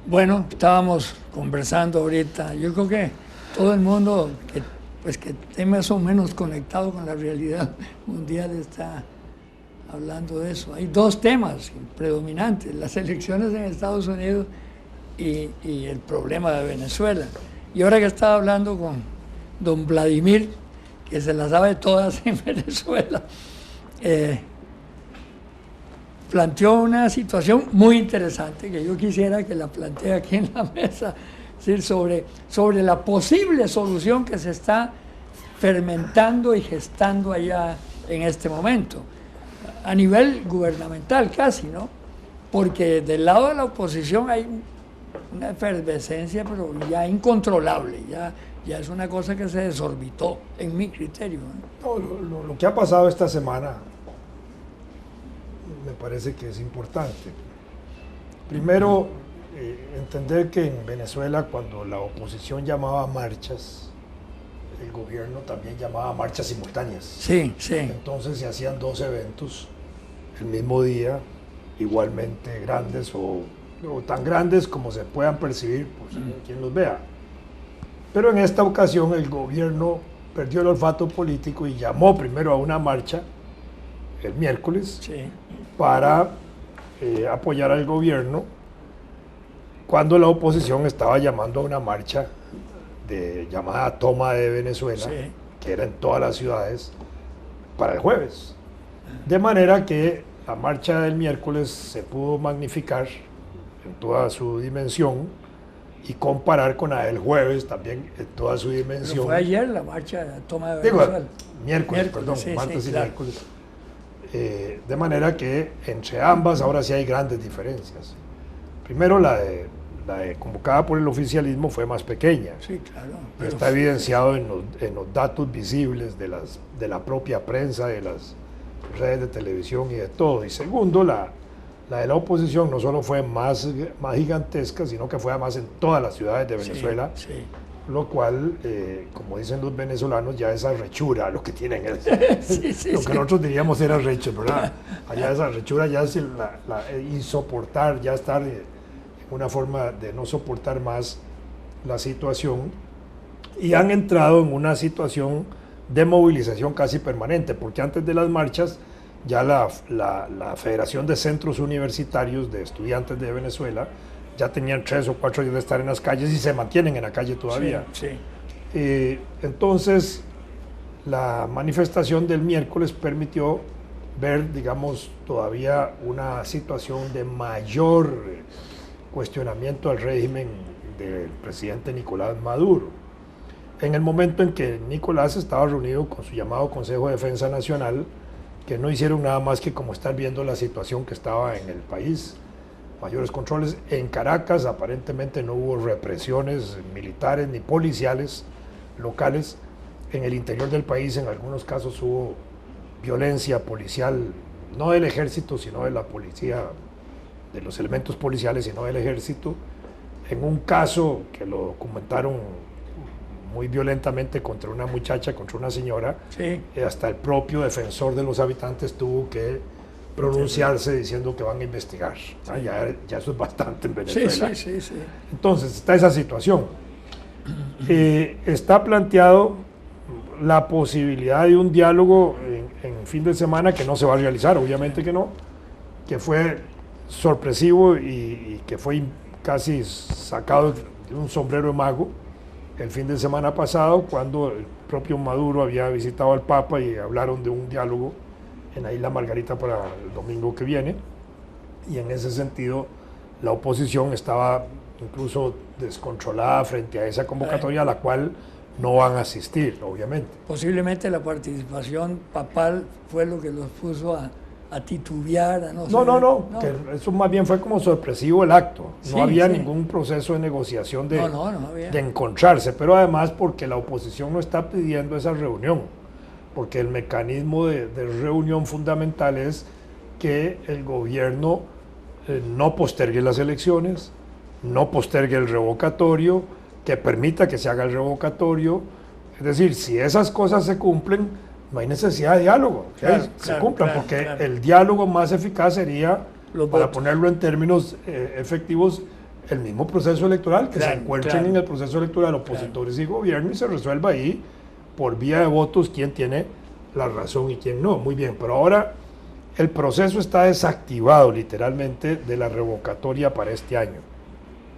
Bueno, estábamos conversando ahorita. Yo creo que todo el mundo que esté más o menos conectado con la realidad mundial está hablando de eso. Hay dos temas predominantes: las elecciones en Estados Unidos y el problema de Venezuela. Y ahora que estaba hablando con don Vladimir, que se las sabe todas en Venezuela, planteó una situación muy interesante que yo quisiera que la plantee aquí en la mesa, es decir, sobre la posible solución que se está fermentando y gestando allá en este momento, a nivel gubernamental casi, ¿no? Porque del lado de la oposición hay una efervescencia, pero ya incontrolable, ya es una cosa que se desorbitó, en mi criterio, ¿no? No, lo que ha pasado esta semana me parece que es importante. Primero, entender que en Venezuela, cuando la oposición llamaba a marchas, el gobierno también llamaba a marchas simultáneas. Sí, sí. Entonces se hacían dos eventos el mismo día, igualmente grandes o tan grandes como se puedan percibir por quien los vea. Pero en esta ocasión el gobierno perdió el olfato político y llamó primero a una marcha el miércoles, Sí, para apoyar al gobierno, cuando la oposición estaba llamando a una marcha llamada Toma de Venezuela, sí, que era en todas las ciudades, para el jueves. De manera que la marcha del miércoles se pudo magnificar en toda su dimensión y comparar con la del jueves también en toda su pero dimensión. fue ayer la marcha de Toma de Digo, Venezuela. miércoles, perdón, sí, martes sí, y claro. miércoles. De manera que entre ambas ahora sí hay grandes diferencias. Primero, la de convocada por el oficialismo fue más pequeña. Sí, claro. Y está evidenciado en los datos visibles de la propia prensa, de las redes de televisión y de todo. Y segundo, la de la oposición no solo fue más gigantesca, sino que fue además en todas las ciudades de Venezuela, Sí, sí. lo cual, como dicen los venezolanos, ya es arrechura lo que tienen. Sí, sí, Lo que sí. nosotros diríamos era arrecho, ¿verdad? Allá esa arrechura ya es insoportar, ya estar en una forma de no soportar más la situación, y han entrado en una situación de movilización casi permanente, porque antes de las marchas ya la Federación de Centros Universitarios de Estudiantes de Venezuela ya tenían 3 o 4 días de estar en las calles y se mantienen en la calle todavía. Sí, sí. Entonces, la manifestación del miércoles permitió ver, digamos, todavía una situación de mayor cuestionamiento al régimen del presidente Nicolás Maduro. En el momento en que Nicolás estaba reunido con su llamado Consejo de Defensa Nacional, que no hicieron nada más que como estar viendo la situación que estaba en el país, mayores controles. En Caracas aparentemente no hubo represiones militares ni policiales locales. En el interior del país en algunos casos hubo violencia policial, no del ejército, sino de la policía, de los elementos policiales, sino del ejército. En un caso que lo documentaron muy violentamente contra una muchacha, contra una señora, Sí. Hasta el propio defensor de los habitantes tuvo que pronunciarse diciendo que van a investigar. Sí. Ya eso es bastante en Venezuela. Sí. Entonces está esa situación. Está planteado la posibilidad de un diálogo en fin de semana, que no se va a realizar, obviamente que no, que fue sorpresivo y que fue casi sacado de un sombrero de mago el fin de semana pasado, cuando el propio Maduro había visitado al Papa y hablaron de un diálogo en la Isla Margarita para el domingo que viene. Y en ese sentido la oposición estaba incluso descontrolada frente a esa convocatoria, a la cual no van a asistir, obviamente. Posiblemente la participación papal fue lo que los puso a titubear, a no sé. No, que eso más bien fue como sorpresivo el acto. No había ningún proceso de negociación de encontrarse, pero además porque la oposición no está pidiendo esa reunión, porque el mecanismo de reunión fundamental es que el gobierno no postergue las elecciones, no postergue el revocatorio, que permita que se haga el revocatorio. Es decir, si esas cosas se cumplen, no hay necesidad de diálogo, se cumplan, porque el diálogo más eficaz sería, para ponerlo en términos efectivos, el mismo proceso electoral, que Claro, se encuentren claro. en el proceso electoral opositores y gobierno y se resuelva ahí por vía de votos quién tiene la razón y quién no. Muy bien, pero ahora el proceso está desactivado literalmente de la revocatoria para este año.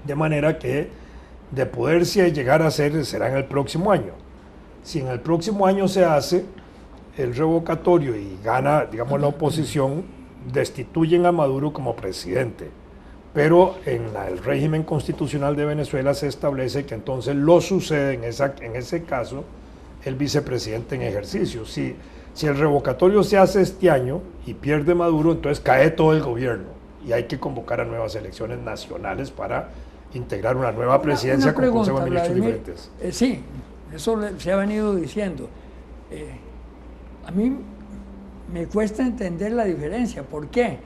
De manera que de poderse llegar a hacer será en el próximo año. Si en el próximo año se hace el revocatorio y gana, digamos, la oposición, destituyen a Maduro como presidente. Pero en el régimen constitucional de Venezuela se establece que entonces lo sucede en ese caso el vicepresidente en ejercicio. Si el revocatorio se hace este año y pierde Maduro, entonces cae todo el gobierno y hay que convocar a nuevas elecciones nacionales para integrar una nueva presidencia con consejo de ministros Vladimir. diferentes. Sí, eso se ha venido diciendo. A mí me cuesta entender la diferencia. ¿Por qué?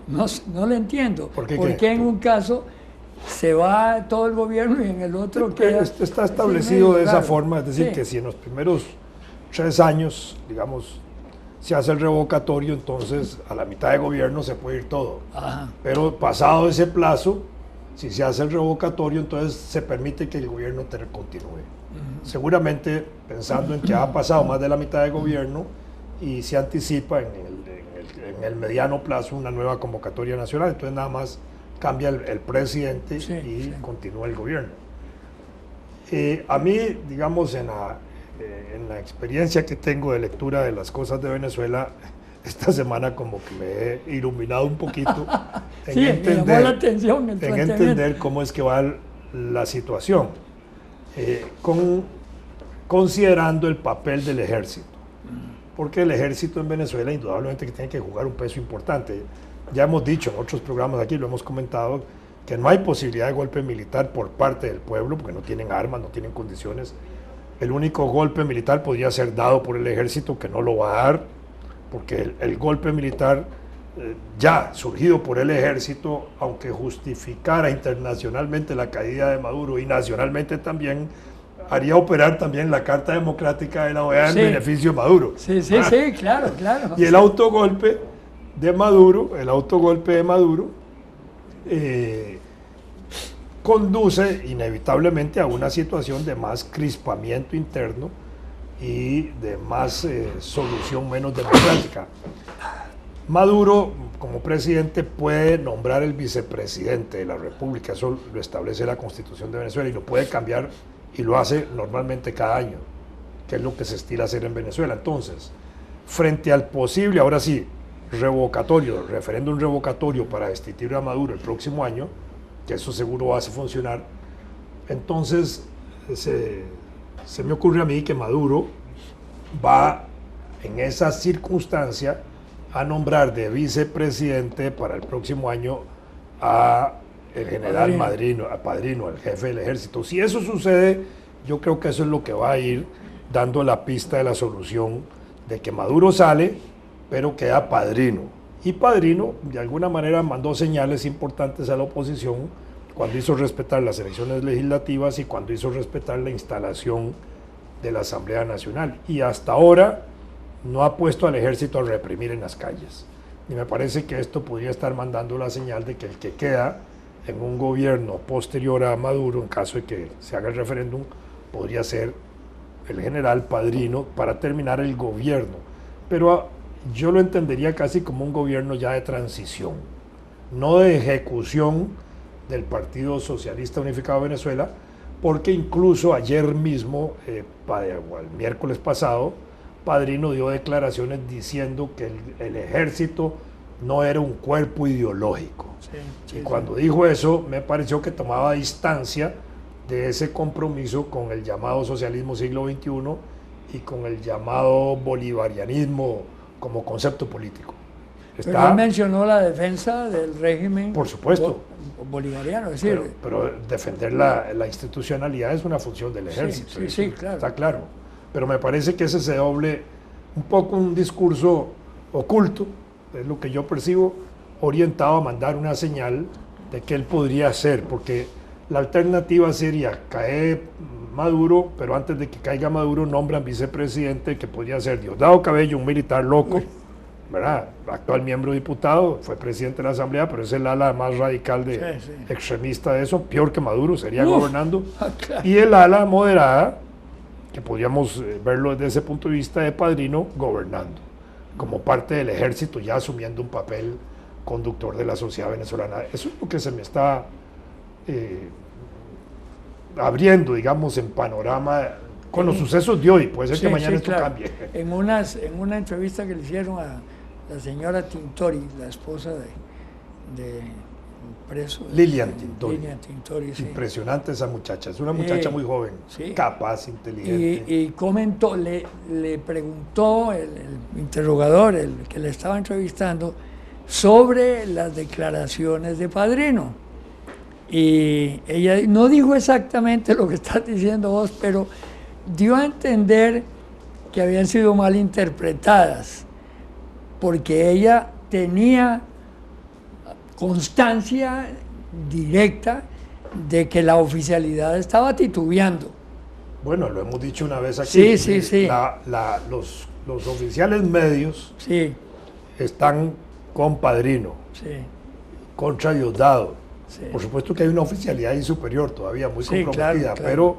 No lo entiendo. ¿Por qué Porque en un caso se va todo el gobierno y en el otro queda... Está establecido de esa claro. forma, es decir, Sí. que si en los primeros 3 años, digamos, se hace el revocatorio, entonces a la mitad de gobierno se puede ir todo. Ajá. Pero pasado ese plazo, si se hace el revocatorio, entonces se permite que el gobierno continúe. Seguramente pensando en que ha pasado más de la mitad de gobierno y se anticipa en el mediano plazo una nueva convocatoria nacional, entonces nada más cambia el presidente Sí, y sí. continúa el gobierno. A mí, digamos, en la experiencia que tengo de lectura de las cosas de Venezuela, esta semana como que me he iluminado un poquito en Sí, me llamó la atención el en planteamiento. entender cómo es que va la situación, considerando el papel del ejército. Porque el ejército en Venezuela indudablemente que tiene que jugar un peso importante. Ya hemos dicho en otros programas aquí, lo hemos comentado, que no hay posibilidad de golpe militar por parte del pueblo, porque no tienen armas, no tienen condiciones. El único golpe militar podría ser dado por el ejército, que no lo va a dar, porque el golpe militar ya surgido por el ejército, aunque justificara internacionalmente la caída de Maduro y nacionalmente también, haría operar también la Carta Democrática de la OEA en Sí. beneficio de Maduro. Sí, claro. Y el autogolpe de Maduro, conduce inevitablemente a una situación de más crispamiento interno y de más solución menos democrática. Maduro, como presidente, puede nombrar el vicepresidente de la República, eso lo establece la Constitución de Venezuela, y lo puede cambiar, y lo hace normalmente cada año, que es lo que se estila hacer en Venezuela. Entonces, frente al posible, ahora sí, referéndum revocatorio para destituir a Maduro el próximo año, que eso seguro va a funcionar, entonces se me ocurre a mí que Maduro va en esa circunstancia a nombrar de vicepresidente para el próximo año a el general Padrino, al jefe del ejército. Si eso sucede, yo creo que eso es lo que va a ir dando la pista de la solución de que Maduro sale, pero queda Padrino. Y Padrino, de alguna manera, mandó señales importantes a la oposición cuando hizo respetar las elecciones legislativas y cuando hizo respetar la instalación de la Asamblea Nacional. Y hasta ahora no ha puesto al ejército a reprimir en las calles. Y me parece que esto podría estar mandando la señal de que el que queda en un gobierno posterior a Maduro, en caso de que se haga el referéndum, podría ser el general Padrino para terminar el gobierno. Pero yo lo entendería casi como un gobierno ya de transición, no de ejecución del Partido Socialista Unificado de Venezuela, porque incluso ayer mismo, el miércoles pasado, Padrino dio declaraciones diciendo que el ejército no era un cuerpo ideológico. Y cuando dijo eso, me pareció que tomaba distancia de ese compromiso con el llamado socialismo siglo XXI y con el llamado bolivarianismo como concepto político. Pero él mencionó la defensa del régimen, por supuesto, bolivariano, es decir, pero defender la institucionalidad es una función del ejército. Sí, claro. Está claro. Pero me parece que ese se doble un poco un discurso oculto, es lo que yo percibo, orientado a mandar una señal de que él podría hacer, porque la alternativa sería caer Maduro, pero antes de que caiga Maduro nombran vicepresidente, que podría ser Diosdado Cabello, un militar loco, ¿verdad? Actual miembro diputado, fue presidente de la Asamblea, pero es el ala más radical de Sí, sí. extremista de eso, peor que Maduro, sería Uf, gobernando. claro. Y el ala moderada, que podríamos verlo desde ese punto de vista de Padrino, gobernando, como parte del ejército, ya asumiendo un papel conductor de la sociedad venezolana. Eso es lo que se me está abriendo, digamos, en panorama con los sucesos de hoy. Puede ser que mañana esto claro. cambie. En una entrevista que le hicieron a la señora Tintori, la esposa de un preso. Lilian Tintori. Lilian Tintori, sí. Impresionante esa muchacha, es una muchacha muy joven, sí. capaz, inteligente. Y comentó, le preguntó el interrogador, el que le estaba entrevistando, sobre las declaraciones de Padrino. Y ella no dijo exactamente lo que estás diciendo vos, pero dio a entender que habían sido mal interpretadas, porque ella tenía constancia directa de que la oficialidad estaba titubeando. Bueno, lo hemos dicho una vez aquí. Sí. Los oficiales medios Sí, están con Padrino, sí. contra Diosdado. Sí. Por supuesto que hay una oficialidad ahí superior todavía, muy Sí, comprometida, claro. pero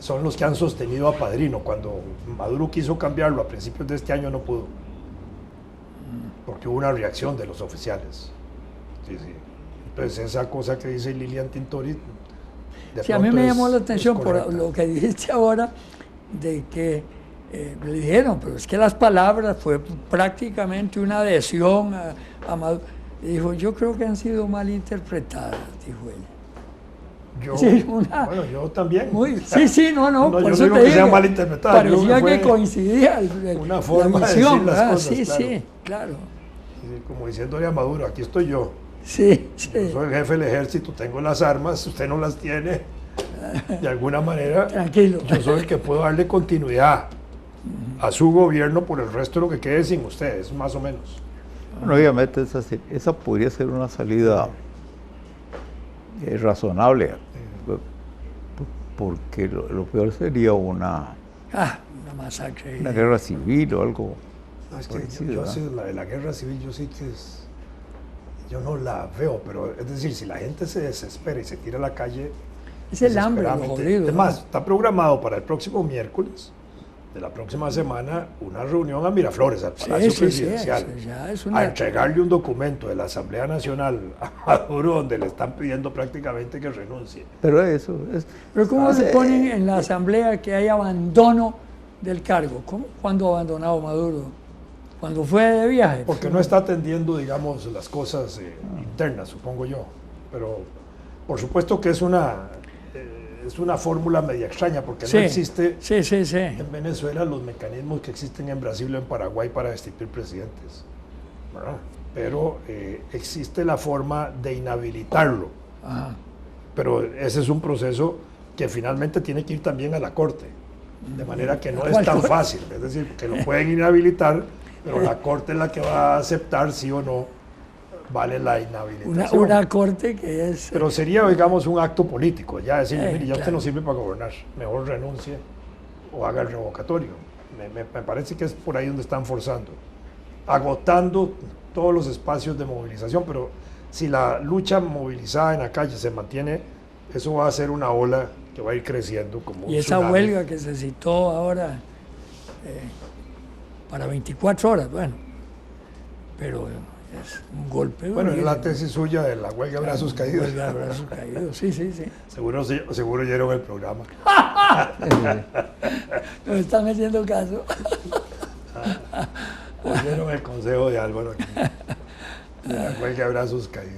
son los que han sostenido a Padrino. Cuando Maduro quiso cambiarlo a principios de este año no pudo, porque hubo una reacción de los oficiales. Sí. Entonces esa cosa que dice Lilian Tintori, Sí, a mí me llamó la es atención por correcta. lo que dijiste ahora, de que le dijeron, pero es que las palabras fue prácticamente una adhesión a Maduro. Y dijo, yo creo que han sido mal interpretadas, dijo ella. Yo, Sí, bueno, yo también. Sí, no, No, por yo eso no digo te que digo, sea mal interpretada, yo parecía creo que que fue coincidía una forma la de visión, decir las ¿verdad? cosas, Sí, claro. sí, claro. Sí, como diciéndole a Maduro, aquí estoy yo. Sí, Yo sí. soy el jefe del ejército, tengo las armas, usted no las tiene. De alguna manera, Tranquilo. yo soy el que puedo darle continuidad a su gobierno por el resto de lo que quede sin ustedes, más o menos. Bueno, obviamente esa podría ser una salida razonable, porque lo peor sería una Una masacre. una guerra civil o algo No, es que parecido, yo ¿verdad? sí, la de la guerra civil, yo sí que yo no la veo, pero es decir, si la gente se desespera y se tira a la calle, Es el hambre, lo desesperadamente. jodido. Además, ¿no? está programado para el próximo miércoles de la próxima semana una reunión a Miraflores, al Palacio Presidencial, ya es a una... entregarle un documento de la Asamblea Nacional a Maduro donde le están pidiendo prácticamente que renuncie. Pero eso es... Pero ¿cómo se ponen en la asamblea que hay abandono del cargo? ¿Cómo? ¿Cuándo ha abandonado Maduro? ¿Cuando fue de viaje? Porque no está atendiendo, digamos, las cosas internas, supongo yo. Pero por supuesto que es una fórmula media extraña, porque Sí, no existe sí. en Venezuela los mecanismos que existen en Brasil o en Paraguay para destituir presidentes, ¿verdad? Pero existe la forma de inhabilitarlo. Ajá. Pero ese es un proceso que finalmente tiene que ir también a la Corte, de manera que no es ¿Cuál tan corte? fácil, es decir, que lo pueden inhabilitar, pero la Corte es la que va a aceptar si o no vale la inhabilitación. Una corte que es... Pero sería, digamos, un acto político, ya decirle, mire, ya usted claro. no sirve para gobernar, mejor renuncie o haga el revocatorio. Me parece que es por ahí donde están forzando, agotando todos los espacios de movilización, pero si la lucha movilizada en la calle se mantiene, eso va a ser una ola que va a ir creciendo como un Y esa tsunami. huelga que se citó ahora para 24 horas, bueno, pero es un golpe. Bueno, es la durísimo. tesis suya de la huelga de brazos caídos. Huelga de brazos caídos, sí. Seguro oyeron el programa. No me están haciendo caso. Oyeron el consejo de Álvaro aquí, de la huelga de brazos caídos.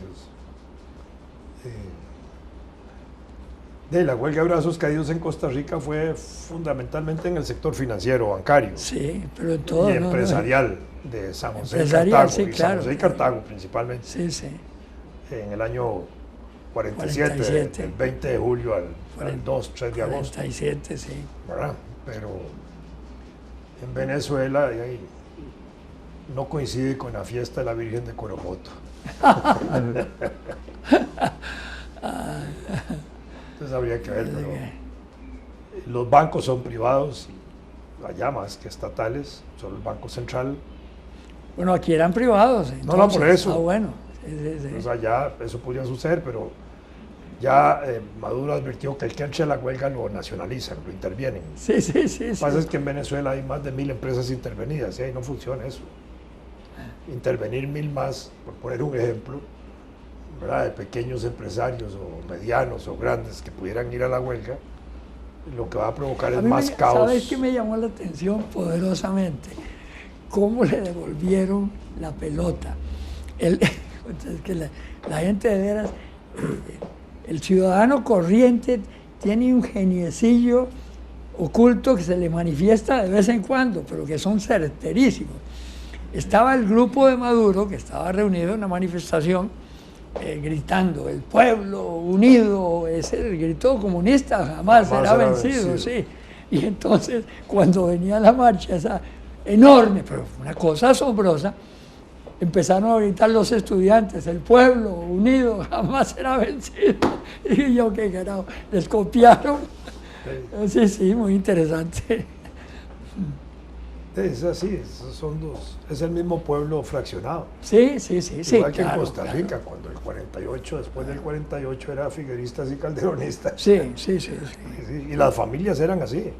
La huelga de brazos caídos en Costa Rica fue fundamentalmente en el sector financiero, bancario Sí, pero en todo. y ¿no? empresarial de San José y Empresarial, Cartago, sí, y San claro. José y Cartago principalmente, Sí. en el año 47, 47. del 20 de julio al 2, 3 de agosto. 47, sí. ¿Verdad? Pero en Venezuela ahí no coincide con la fiesta de la Virgen de Coromoto. Entonces habría que ver, pero los bancos son privados y allá más que estatales, solo el Banco Central Bueno, aquí eran privados. Entonces, por eso. Bueno. Sí. O sea, ya eso podría suceder, pero ya Maduro advirtió que el que entre a la huelga lo nacionalizan, lo intervienen. Sí. Lo que pasa es que en Venezuela hay más de 1000 empresas intervenidas y ahí no funciona eso. Intervenir 1000 más, por poner un ejemplo, ¿verdad?, de pequeños empresarios o medianos o grandes que pudieran ir a la huelga, lo que va a provocar es más caos. ¿Sabes qué me llamó la atención poderosamente? Cómo le devolvieron la pelota. Es que la gente de veras, el ciudadano corriente tiene un geniecillo oculto que se le manifiesta de vez en cuando, pero que son certerísimos. Estaba el grupo de Maduro, que estaba reunido en una manifestación, gritando, el pueblo unido, ese el grito comunista jamás será vencido, sí. Y entonces, cuando venía la marcha, esa enorme, pero una cosa asombrosa, empezaron a gritar los estudiantes, el pueblo unido jamás será vencido. Y yo, qué carajo, les copiaron. Sí, muy interesante. Es así, es el mismo pueblo fraccionado. Sí. Igual que claro, en Costa Rica, cuando el 48, después del 48 era figueristas y calderonistas. Sí. Y las familias eran así.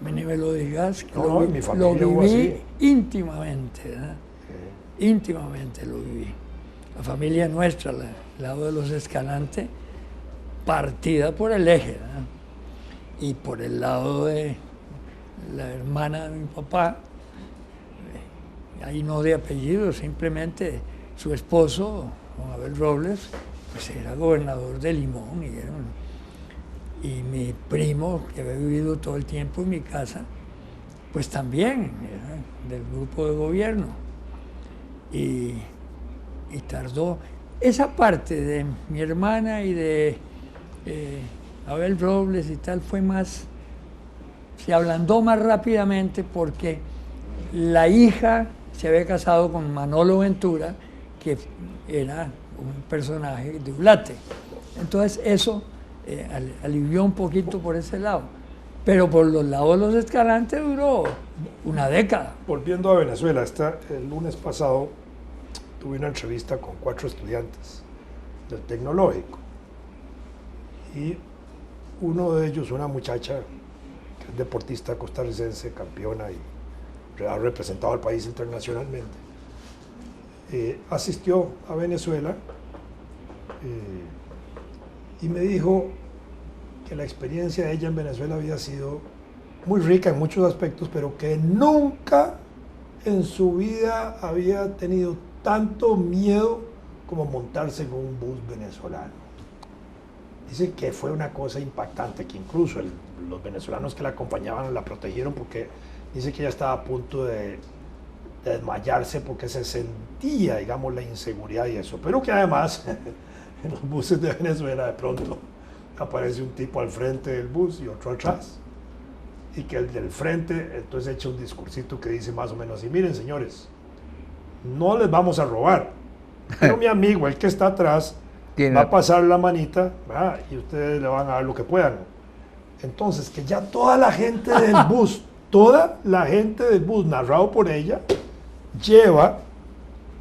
Ni me lo digas, que mi familia lo viví así. íntimamente, ¿verdad? Íntimamente lo viví. La familia nuestra, el lado de los Escalante, partida por el eje, ¿verdad? Y por el lado de la hermana de mi papá, ahí no de apellido, simplemente su esposo, don Abel Robles, pues era gobernador de Limón y mi primo, que había vivido todo el tiempo en mi casa, pues también era del grupo de gobierno. Y tardó. Esa parte de mi hermana y de Abel Robles y tal fue más, se ablandó más rápidamente porque la hija se había casado con Manolo Ventura, que era un personaje de Ublate. Entonces eso alivió un poquito por ese lado. Pero por los lados de los Escalante duró una década. Volviendo a Venezuela, el lunes pasado tuve una entrevista con 4 estudiantes del Tecnológico. Y uno de ellos, una muchacha que es deportista costarricense, campeona y ha representado al país internacionalmente, asistió a Venezuela y me dijo que la experiencia de ella en Venezuela había sido muy rica en muchos aspectos, pero que nunca en su vida había tenido tanto miedo como montarse en un bus venezolano. Dice que fue una cosa impactante, que incluso los venezolanos que la acompañaban la protegieron porque dice que ella estaba a punto de desmayarse porque se sentía, digamos, la inseguridad y eso. Pero que además en los buses de Venezuela de pronto aparece un tipo al frente del bus y otro atrás. Y que el del frente entonces echa un discursito que dice más o menos así: miren, señores, no les vamos a robar, pero mi amigo, el que está atrás, va a pasar la manita, ¿verdad?, y ustedes le van a dar lo que puedan. Entonces, que ya toda la gente del bus, narrado por ella, lleva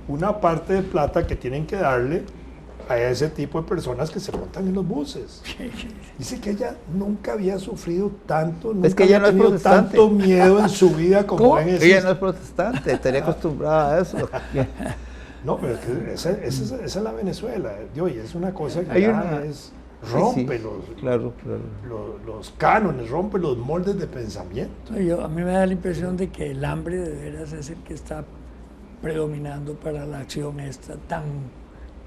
una parte de plata que tienen que darle a ese tipo de personas que se montan en los buses. Dice que ella nunca había sufrido tanto, nunca es que ella había no es tenido tanto miedo en su vida como en ese. Ella no es protestante, estaría acostumbrada a eso. No, pero esa es la Venezuela de hoy, es una cosa que rompe los cánones, rompe los moldes de pensamiento. A mí me da la impresión de que el hambre de veras es el que está predominando para la acción esta tan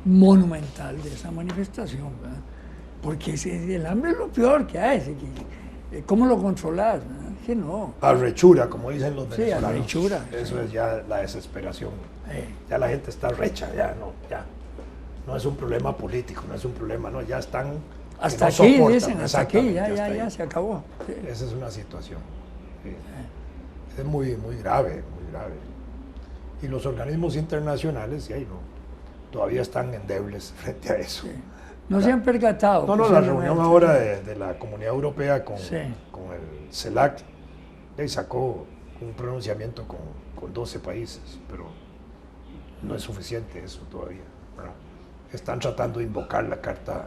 monumental de esa manifestación, ¿verdad? Porque el hambre es lo peor que hay. ¿Cómo lo controlas? Que no. Arrechura, como dicen los venezolanos. Sí, arrechura. Eso es ya la desesperación. Ya la gente está recha, ya no es un problema político, no es un problema, no, ya están. Hasta no aquí, soportan, dicen, hasta aquí, ya se acabó. Sí. Esa es una situación. Sí. Es muy, muy grave, muy grave. Y los organismos internacionales, todavía están endebles frente a eso. Sí. No se han percatado. No, la reunión ahora de la Comunidad Europea con el CELAC sacó un pronunciamiento con 12 países, pero no es suficiente eso todavía, ¿verdad? Están tratando de invocar la carta.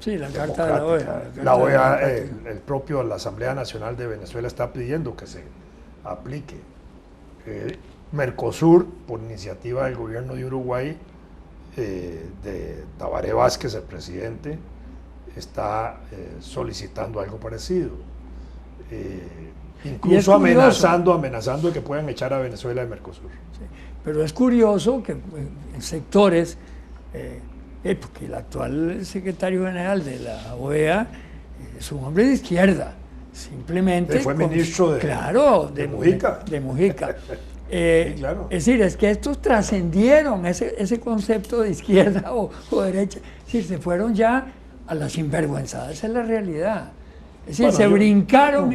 Sí, la carta de la OEA. La OEA, la Asamblea Nacional de Venezuela está pidiendo que se aplique. Mercosur, por iniciativa del gobierno de Uruguay, de Tabaré Vázquez, el presidente, está solicitando algo parecido. Incluso amenazando de que puedan echar a Venezuela de Mercosur. Sí, pero es curioso que en sectores, porque el actual secretario general de la OEA es un hombre de izquierda, simplemente... Fue ministro de Mujica. De Mujica. Sí, claro. Es decir, es que estos trascendieron ese concepto de izquierda o derecha, es decir, se fueron ya a la sinvergüenzada, esa es la realidad. Es decir, se brincaron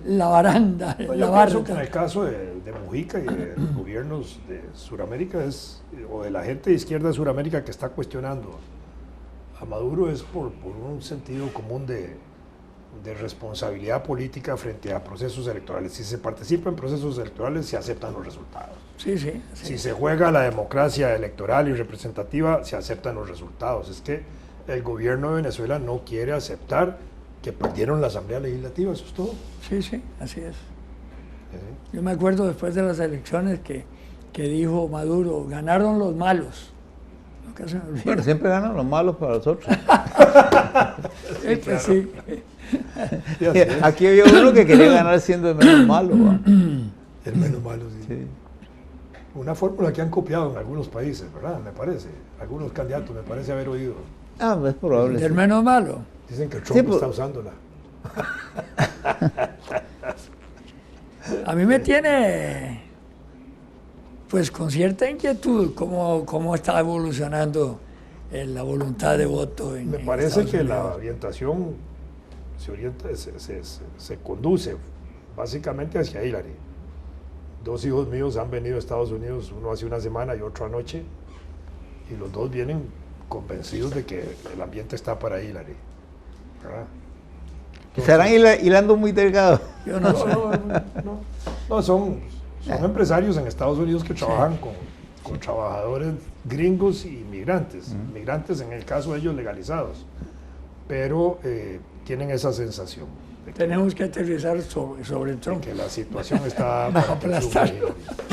la baranda, la barra. Yo pienso que en el caso de Mujica y de los gobiernos de Sudamérica, o de la gente de izquierda de Sudamérica que está cuestionando a Maduro, es por un sentido común de responsabilidad política frente a procesos electorales. Si se participa en procesos electorales, se aceptan los resultados. Sí, sí. Si se juega la democracia electoral y representativa, se aceptan los resultados. Es que el gobierno de Venezuela no quiere aceptar que perdieron la Asamblea Legislativa, eso es todo. Sí, sí, así es. Yo me acuerdo después de las elecciones que dijo Maduro, ganaron los malos. Nunca se me olvida. Bueno, siempre ganan los malos para nosotros. Sí, pues sí. Aquí había uno que quería ganar siendo el menos malo. ¿Va? El menos malo, sí. Sí. Una fórmula que han copiado en algunos países, ¿verdad? Me parece. Algunos candidatos me parece haber oído. Ah, es probable. El Sí. menos malo. Dicen que Trump Sí, está usándola. A mí me tiene, pues, con cierta inquietud cómo está evolucionando la voluntad de voto en Me parece Estados que la Unidos. orientación se conduce básicamente hacia Hillary. Dos hijos míos han venido a Estados Unidos, uno hace una semana y otro anoche, y los dos vienen convencidos de que el ambiente está para Hillary, ¿verdad? ¿Estarán hilando muy delgado? Yo no sé. No, son empresarios en Estados Unidos que trabajan con trabajadores gringos y migrantes, migrantes en el caso de ellos legalizados, pero tienen esa sensación de que, Tenemos que aterrizar sobre de Trump. que la situación está para que Aplastarlo. triunfe Hillary.